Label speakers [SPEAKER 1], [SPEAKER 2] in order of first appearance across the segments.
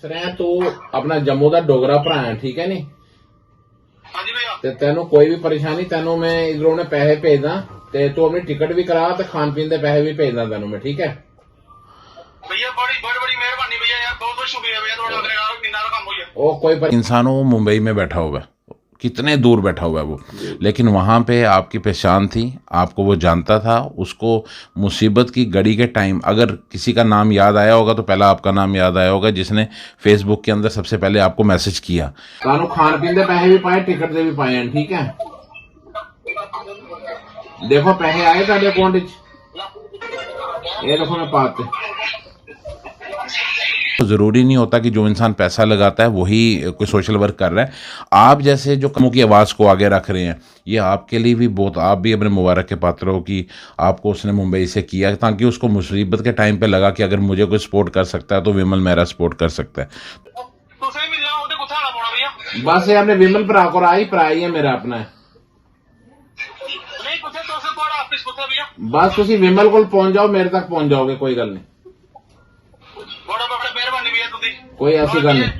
[SPEAKER 1] ਸਰਿਆ ਤੂੰ ਆਪਣਾ ਜੰਮੂ ਦਾ ਡੋਗਰਾ ਭਰਾ ਹੈ, ਠੀਕ ਹੈ ਨੀ?
[SPEAKER 2] ਹਾਂਜੀ भैया।
[SPEAKER 1] ਤੇ ਤੈਨੂੰ ਕੋਈ ਵੀ ਪਰੇਸ਼ਾਨੀ, ਤੈਨੂੰ ਮੈਂ ਇਧਰੋਂ ਨੇ ਪੈਸੇ ਭੇਜਦਾ ਤੇ ਤੂੰ ਆਪਣੀ ਟਿਕਟ ਵੀ ਕਰਾ ਤੇ ਖਾਣ ਪੀਣ ਦੇ ਪੈਸੇ ਵੀ ਭੇਜਦਾ ਤੈਨੂੰ ਮੈਂ, ठीक है
[SPEAKER 2] भैया बड़ी मेहरबानी भैया यार, बहुत बहुत शुक्रिया भैया थोड़ा मेरे यार किनारा काम हो गया।
[SPEAKER 1] वो कोई इंसान वो मुंबई में बैठा हुआ है, कितने दूर बैठा हुआ है वो, लेकिन वहाँ पे आपकी पहचान थी, आपको वो जानता था। उसको मुसीबत की घड़ी के टाइम अगर किसी का नाम याद आया होगा तो पहला आपका नाम याद आया होगा, जिसने फेसबुक के अंदर सबसे पहले आपको मैसेज किया। कानू खान पीन के पैसे भी पाए, टिकट से भी पाए हैं, ठीक है? देखो पैसे आए तेरे अकाउंट, ये देखो मैं पाते। तो ज़रूरी नहीं होता कि जो इंसान पैसा लगाता है वही कोई सोशल वर्क कर रहा है। आप जैसे जो कमों की आवाज़ को आगे रख रहे हैं, ये आपके लिए भी बहुत, आप भी अपने मुबारक के पात्र हो कि आपको उसने मुंबई से किया, ताकि उसको मुसीबत के टाइम पे लगा कि अगर मुझे कोई सपोर्ट कर सकता है तो विमल मेरा सपोर्ट कर सकता है। बस ये आपने विमल भरा को ही है मेरा अपना है। बस तुम विमल को पहुंच जाओ, मेरे तक पहुंच जाओगे, कोई गल नहीं, कोई ऐसी गल नहीं,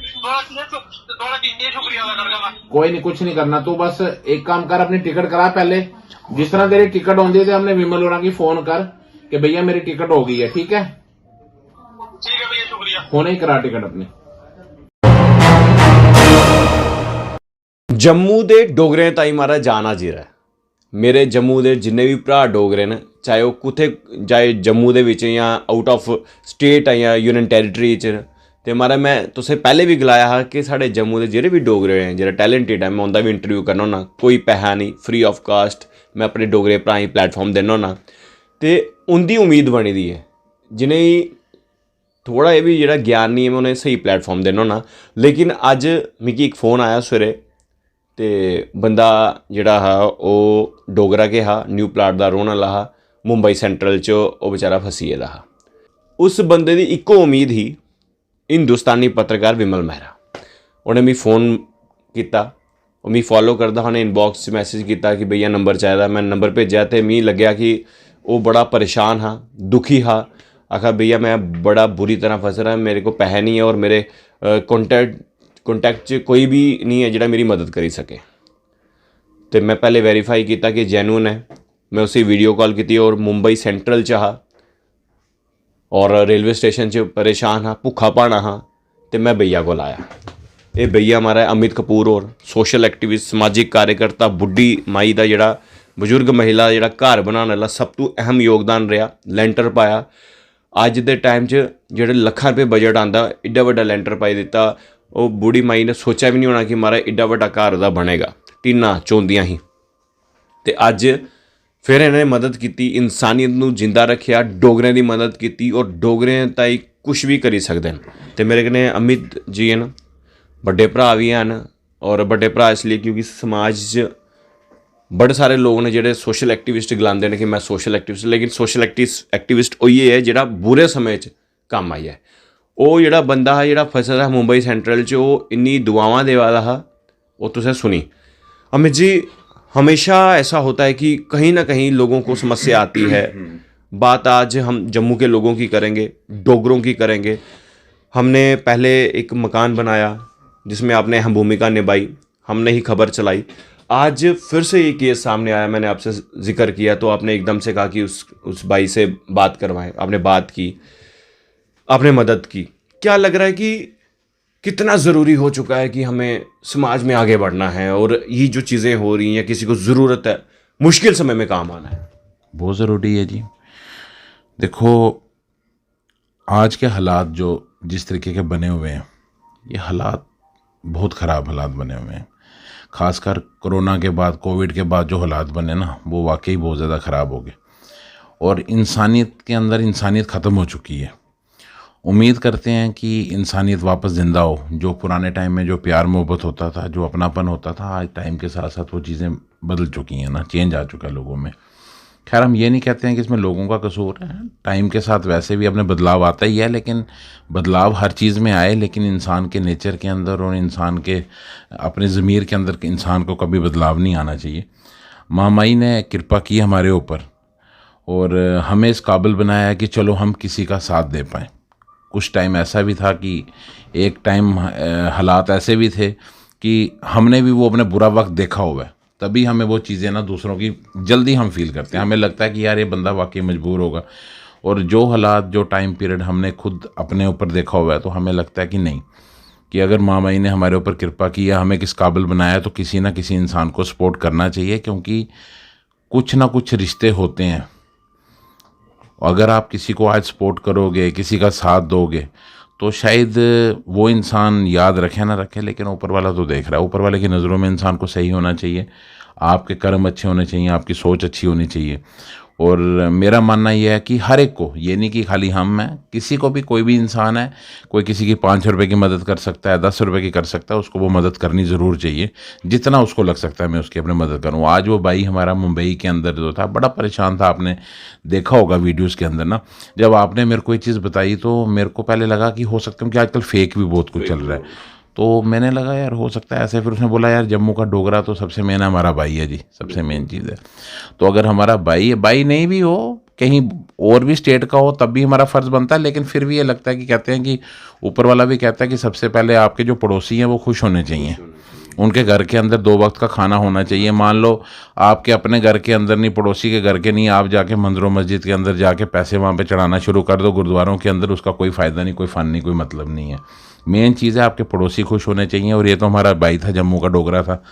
[SPEAKER 1] कोई नहीं, कुछ नहीं करना। तू बस एक काम कर, अपनी टिकट करा पहले, जिस तरह तेरी टिकट होती है हमने विमल होना की फोन कर कि भैया मेरी टिकट हो गई है, ठीक है?
[SPEAKER 2] ठीक है भैया, शुक्रिया।
[SPEAKER 1] होने ही करा टिकट अपनी।
[SPEAKER 3] जम्मू दे डोगरे ताई मारा जाना जीरा है। मेरे जम्मू दे जिन्ने भी भरा डोगरे न, चाहे वो कुत्थे चाहे जम्मू दे विच या आउट ऑफ स्टेट या यूनियन टैरीटरी च, ते मारा मैं तुसें पहले भी गलाया हा कि साढ़े जम्मू दे जेह्ड़े भी डोगरे हैं, जेह्ड़ा टैलेंटेड है, मैं उंदा भी इंटरव्यू करना होना, कोई पैसा नहीं, फ्री ऑफ कास्ट, मैं अपने डोगरे भ्राएं गी प्लेटफॉर्म देना होना, ते उंदी उम्मीद बनी दी है। जिनेंगी थोड़ा एह् भी जेह्ड़ा ज्ञान नहीं है, मैं उनें स्हेई प्लेटफॉर्म देना होना। लेकिन अज्ज मिगी एक फ़ोन आया सवेरे, ते बंदा जेह्ड़ा हा ओह् डोगरा के हा, न्यू प्लाट दा रौह्ने आह्ला हा, मुंबई सेंट्रल च ओह् बेचारा फसी गेदा हा। उस बंदे दी इक्को उम्मीद ही हिंदुस्तानी पत्रकार विमल मेहरा। उन्हें मिगी फ़ोन किया, ओह् मिगी फॉलो करदा हा, उन्हें इनबॉक्स च मैसेज किया कि भैया नंबर चाहिदा। मैं नंबर भेजा तो मिगी लग्गेआ कि ओह् बड़ा परेशान हा, दुखी हा। आखा भैया मैं बड़ा बुरी तरह फस रहा, मेरे को पैसे नहीं है और मेरे कॉन्टैक्ट च कोई भी नहीं है जिहड़ा मेरी मदद करी सके। तो मैं पहले वेरीफाई किया कि जैनुअन है। मैं उसी वीडियो कॉल की और मुंबई सेंट्रल च हा और रेलवे स्टेशन च परेशान हाँ, भुखा भाना हाँ। तो मैं भैया को आया। ये भैया हमारा अमित कपूर और सोशल एक्टिविस्ट, समाजिक कार्यकर्ता, बुढ़ी माई का जिहड़ा बजुर्ग महिला जिहड़ा घर बनाने वाला सब तो अहम योगदान रहा। लैंटर पाया अज के टाइम च जिहड़े लखां रुपये बजट आंदा, एड्डा वड्डा लैंटर पाई दिता। वो बुढ़ी माई ने सोचा भी नहीं होना कि मारा एड्डा वड्डा घर उहदा बनेगा, टीना चौंदियां ही। तो अज फिर इन्हें मदद की, इंसानियत नूं जिंदा रखिया, डोगरें की मदद की और डोगरें ताई कुछ भी करी सकते हैं। तो मेरे कन्नै अमित जी हैं, बड़े भरा भी हैं। और बड़े भरा इसलिए क्योंकि समाज च बड़े सारे लोग ने जिहड़े सोशल एक्टिविस्ट गलाते हैं कि मैं सोशल एक्टिविस्ट, लेकिन सोशल एक्टिविस्ट उही है जिहड़ा बुरे समय च कम आई है। वो जिहड़ा बंदा हा जिहड़ा फसे दा मुंबई सेंट्रल च, वो इन्नी दुआवां देवा दा हा, वो तुसें सुनी। अमित जी, हमेशा ऐसा होता है कि कहीं ना कहीं लोगों को समस्या आती है। बात आज हम जम्मू के लोगों की करेंगे, डोगरों की करेंगे। हमने पहले एक मकान बनाया जिसमें आपने अहम भूमिका निभाई, हमने ही खबर चलाई। आज फिर से ये केस सामने आया, मैंने आपसे जिक्र किया तो आपने एकदम से कहा कि उस भाई से बात करवाएं। आपने बात की, आपने मदद की। क्या लग रहा है कि कितना ज़रूरी हो चुका है कि हमें समाज में आगे बढ़ना है और ये जो चीज़ें हो रही हैं, किसी को ज़रूरत है, मुश्किल समय में काम आना है,
[SPEAKER 1] बहुत ज़रूरी है जी। देखो आज के हालात जो जिस तरीके के बने हुए हैं, ये हालात बहुत ख़राब हालात बने हुए हैं। ख़ासकर कोरोना के बाद, कोविड के बाद जो हालात बने ना, वो वाकई बहुत ज़्यादा ख़राब हो गए और इंसानियत के अंदर इंसानियत ख़त्म हो चुकी है। उम्मीद करते हैं कि इंसानियत वापस ज़िंदा हो। जो पुराने टाइम में जो प्यार मोहब्बत होता था, जो अपनापन होता था, आज टाइम के साथ साथ वो चीज़ें बदल चुकी हैं ना, चेंज आ चुका है लोगों में। खैर हम ये नहीं कहते हैं कि इसमें लोगों का कसूर है, टाइम के साथ वैसे भी अपने बदलाव आता ही है, लेकिन बदलाव हर चीज़ में आए, लेकिन इंसान के नेचर के अंदर और इंसान के अपने ज़मीर के अंदर इंसान को कभी बदलाव नहीं आना चाहिए। मामाई ने कृपा की हमारे ऊपर और हमें इस काबिल बनाया है कि चलो हम किसी का साथ दे पाएँ, कुछ टाइम ऐसा भी था कि एक टाइम हालात ऐसे भी थे कि हमने भी वो अपने बुरा वक्त देखा हुआ है, तभी हमें वो चीज़ें ना दूसरों की जल्दी हम फील करते हैं। हमें लगता है कि यार ये बंदा वाकई मजबूर होगा, और जो हालात जो टाइम पीरियड हमने खुद अपने ऊपर देखा हुआ है तो हमें लगता है कि नहीं, कि अगर माँ बाई ने हमारे ऊपर कृपा की या हमें किस काबिल बनाया तो किसी ना किसी इंसान को सपोर्ट करना चाहिए, क्योंकि कुछ ना कुछ रिश्ते होते हैं। अगर आप किसी को आज सपोर्ट करोगे, किसी का साथ दोगे, तो शायद वो इंसान याद रखे ना रखे, लेकिन ऊपर वाला तो देख रहा है। ऊपर वाले की नज़रों में इंसान को सही होना चाहिए, आपके कर्म अच्छे होने चाहिए, आपकी सोच अच्छी होनी चाहिए। और मेरा मानना यह है कि हर एक को, ये नहीं कि खाली हम हैं, किसी को भी, कोई भी इंसान है, कोई किसी की 5 रुपए की मदद कर सकता है, 10 रुपए की कर सकता है, उसको वो मदद करनी ज़रूर चाहिए। जितना उसको लग सकता है मैं उसकी अपनी मदद करूँ। आज वो भाई हमारा मुंबई के अंदर जो था बड़ा परेशान था, आपने देखा होगा वीडियोज़ के अंदर ना, जब आपने मेरे को ये चीज़ बताई तो मेरे को पहले लगा कि हो सकता है कि आजकल फेक भी बहुत कुछ चल रहा है, तो मैंने लगा यार हो सकता है ऐसे। फिर उसने बोला यार जम्मू का डोगरा तो सबसे मेन हमारा भाई है जी, सबसे मेन चीज़ है। तो अगर हमारा भाई है, भाई नहीं भी हो, कहीं और भी स्टेट का हो, तब भी हमारा फ़र्ज़ बनता है। लेकिन फिर भी ये लगता है कि कहते हैं कि ऊपर वाला भी कहता है कि सबसे पहले आपके जो पड़ोसी हैं वो खुश होने चाहिए, उनके घर के अंदर 2 वक्त का खाना होना चाहिए। मान लो आपके अपने घर के अंदर नहीं, पड़ोसी के घर के नहीं, आप जाके मंदिरों मस्जिद के अंदर जाके पैसे वहाँ पे चढ़ाना शुरू कर दो, गुरुद्वारों के अंदर, उसका कोई फ़ायदा नहीं, कोई फ़न नहीं, कोई मतलब नहीं है। मेन चीज़ है आपके पड़ोसी खुश होने चाहिए। और ये तो हमारा भाई था, जम्मू का डोगरा था,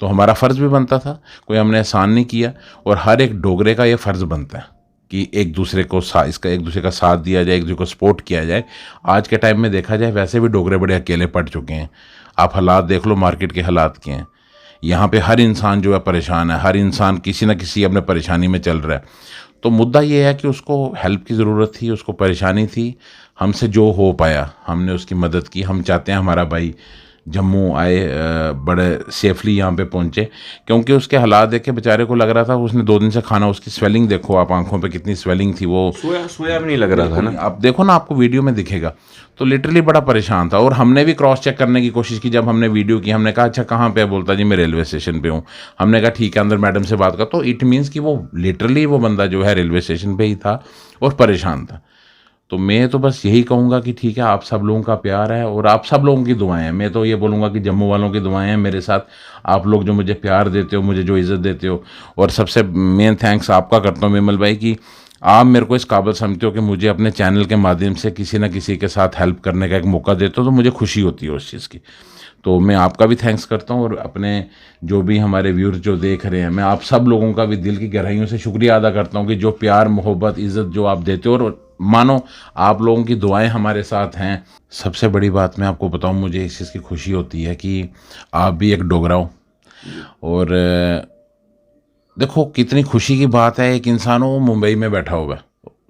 [SPEAKER 1] तो हमारा फ़र्ज़ भी बनता था, कोई हमने एहसान नहीं किया। और हर एक डोगरे का ये फ़र्ज़ बनता है कि एक दूसरे को इसका एक दूसरे का साथ दिया जाए, एक दूसरे को सपोर्ट किया जाए। आज के टाइम में देखा जाए वैसे भी डोगरे बड़े अकेले पड़ चुके हैं। आप हालात देख लो, मार्केट के हालात के हैं। यहाँ पे हर इंसान जो है परेशान है, हर इंसान किसी न किसी अपने परेशानी में चल रहा है। तो मुद्दा ये है कि उसको हेल्प की ज़रूरत थी, उसको परेशानी थी, हमसे जो हो पाया हमने उसकी मदद की। हम चाहते हैं हमारा भाई जम्मू आए, बड़े सेफली यहाँ पे पहुँचे, क्योंकि उसके हालात देख के बेचारे को लग रहा था, उसने 2 दिन से खाना, उसकी स्वेलिंग देखो आप, आंखों पे कितनी स्वेलिंग थी, वो
[SPEAKER 3] सोया भी नहीं लग रहा था ना,
[SPEAKER 1] आप देखो ना, आपको वीडियो में दिखेगा। तो लिटरली बड़ा परेशान था। और हमने भी क्रॉस चेक करने की कोशिश की, जब हमने वीडियो की, हमने कहा अच्छा कहाँ पे है, बोलता जी मैं रेलवे स्टेशन पे हूँ। हमने कहा ठीक है, अंदर मैडम से बात कर। तो इट मीन्स कि वो लिटरली वो बंदा जो है रेलवे स्टेशन पे ही था और परेशान था। तो मैं तो बस यही कहूँगा कि ठीक है, आप सब लोगों का प्यार है और आप सब लोगों की दुआएं हैं। मैं तो ये बोलूँगा कि जम्मू वालों की दुआएं हैं मेरे साथ, आप लोग जो मुझे प्यार देते हो, मुझे जो इज़्ज़त देते हो। और सबसे मेन थैंक्स आपका करता हूँ विमल भाई, कि आप मेरे को इस काबिल समझते हो कि मुझे अपने चैनल के माध्यम से किसी न किसी के साथ हेल्प करने का एक मौका देते हो, तो मुझे खुशी होती है उस चीज़ की। तो मैं आपका भी थैंक्स करता हूँ, और अपने जो भी हमारे व्यूअर्स जो देख रहे हैं, मैं आप सब लोगों का भी दिल की गहराइयों से शुक्रिया अदा करता हूँ कि जो प्यार, मोहब्बत, इज़्ज़त जो आप देते हो, और मानो आप लोगों की दुआएं हमारे साथ हैं। सबसे बड़ी बात मैं आपको बताऊँ, मुझे इस चीज़ की खुशी होती है कि आप भी एक डोगरा हो। और देखो कितनी खुशी की बात है, एक इंसान वो मुंबई में बैठा हुआ है,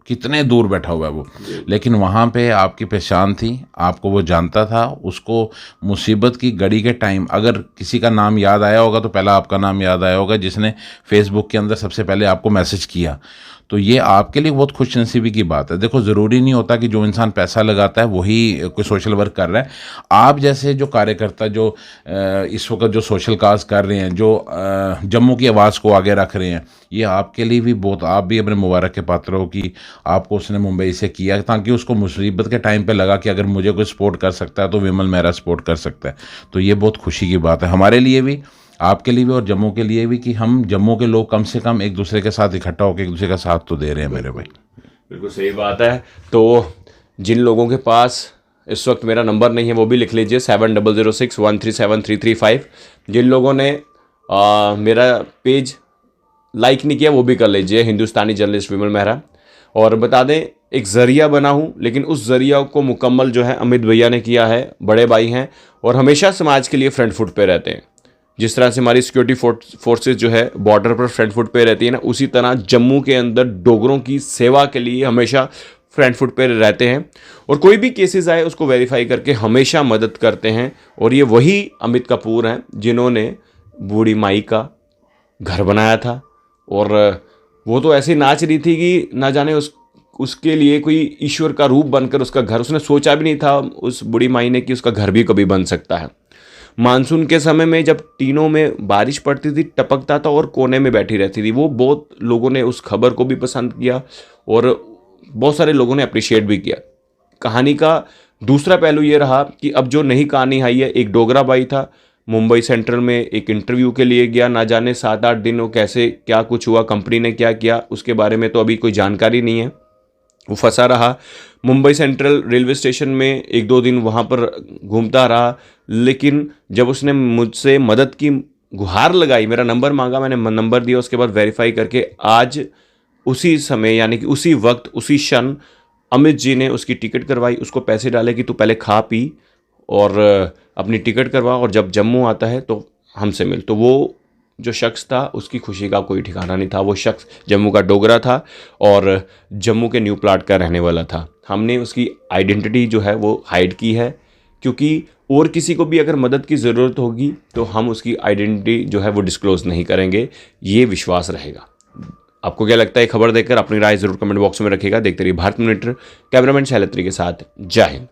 [SPEAKER 1] कितने दूर बैठा हुआ है वो, लेकिन वहाँ पे आपकी पहचान थी, आपको वो जानता था। उसको मुसीबत की घड़ी के टाइम अगर किसी का नाम याद आया होगा तो पहला आपका नाम याद आया होगा, जिसने फेसबुक के अंदर सबसे पहले आपको मैसेज किया। तो ये आपके लिए बहुत खुशनसीबी की बात है। देखो ज़रूरी नहीं होता कि जो इंसान पैसा लगाता है वही कोई सोशल वर्क कर रहा है। आप जैसे जो कार्यकर्ता जो इस वक्त जो सोशल काज कर रहे हैं, जो जम्मू की आवाज़ को आगे रख रहे हैं, ये आपके लिए भी बहुत, आप भी अपने मुबारक के पात्र हो कि आपको उसने मुंबई से किया, ताकि उसको मुसीबत के टाइम पे लगा कि अगर मुझे कोई सपोर्ट कर सकता है तो विमल मेरा सपोर्ट कर सकता है। तो ये बहुत खुशी की बात है हमारे लिए भी, आपके लिए भी और जम्मू के लिए भी, कि हम जम्मू के लोग कम से कम एक दूसरे के साथ इकट्ठा होकर एक दूसरे का साथ तो दे रहे हैं मेरे भाई।
[SPEAKER 3] बिल्कुल सही बात है। तो जिन लोगों के पास इस वक्त मेरा नंबर नहीं है वो भी लिख लीजिए 7006137335। जिन लोगों ने मेरा पेज लाइक नहीं किया वो भी कर लीजिए, हिंदुस्तानी जर्नलिस्ट विमल मेहरा। और बता दें, एक ज़रिया बना हूँ, लेकिन उस ज़रिया को मुकम्मल जो है अमित भैया ने किया है, बड़े भाई हैं और हमेशा समाज के लिए फ्रंट फुट पे रहते हैं। जिस तरह से हमारी सिक्योरिटी फोर्सेस जो है बॉर्डर पर फ्रंट फुट पे रहती है ना, उसी तरह जम्मू के अंदर डोगरों की सेवा के लिए हमेशा फ्रंट फुट पे रहते हैं। और कोई भी केसेस आए उसको वेरीफाई करके हमेशा मदद करते हैं। और ये वही अमित कपूर हैं जिन्होंने बूढ़ी माई का घर बनाया था, और वो तो ऐसे नाच रही थी कि ना जाने उसके लिए कोई ईश्वर का रूप बनकर उसका घर, उसने सोचा भी नहीं था उस बूढ़ी माई ने कि उसका घर भी कभी बन सकता है। मानसून के समय में जब टीनों में बारिश पड़ती थी, टपकता था और कोने में बैठी रहती थी। वो बहुत लोगों ने उस खबर को भी पसंद किया और बहुत सारे लोगों ने अप्रिशिएट भी किया। कहानी का दूसरा पहलू ये रहा कि अब जो नई कहानी आई है, एक डोगरा भाई था, मुंबई सेंट्रल में एक इंटरव्यू के लिए गया, ना जाने 7-8 दिन वो कैसे क्या कुछ हुआ, कंपनी ने क्या किया उसके बारे में तो अभी कोई जानकारी नहीं है। वो फंसा रहा मुंबई सेंट्रल रेलवे स्टेशन में, 1-2 दिन वहाँ पर घूमता रहा, लेकिन जब उसने मुझसे मदद की गुहार लगाई, मेरा नंबर मांगा, मैंने नंबर दिया, उसके बाद वेरीफाई करके आज उसी समय यानी कि उसी वक्त उसी क्षण अमित जी ने उसकी टिकट करवाई, उसको पैसे डाले कि तू पहले खा पी और अपनी टिकट करवा और जब जम्मू आता है तो हमसे मिल। तो वो जो शख्स था उसकी खुशी का कोई ठिकाना नहीं था। वो शख्स जम्मू का डोगरा था और जम्मू के न्यू प्लाट का रहने वाला था। हमने उसकी आइडेंटिटी जो है वो हाइड की है, क्योंकि और किसी को भी अगर मदद की ज़रूरत होगी तो हम उसकी आइडेंटिटी जो है वो डिस्क्लोज़ नहीं करेंगे, ये विश्वास रहेगा। आपको क्या लगता है खबर देखकर? अपनी राय ज़रूर कमेंट बॉक्स में रखिएगा। देखते रहिए भारत मॉनिटर। कैमरामैन शैलेत्री के साथ, जय हिंद।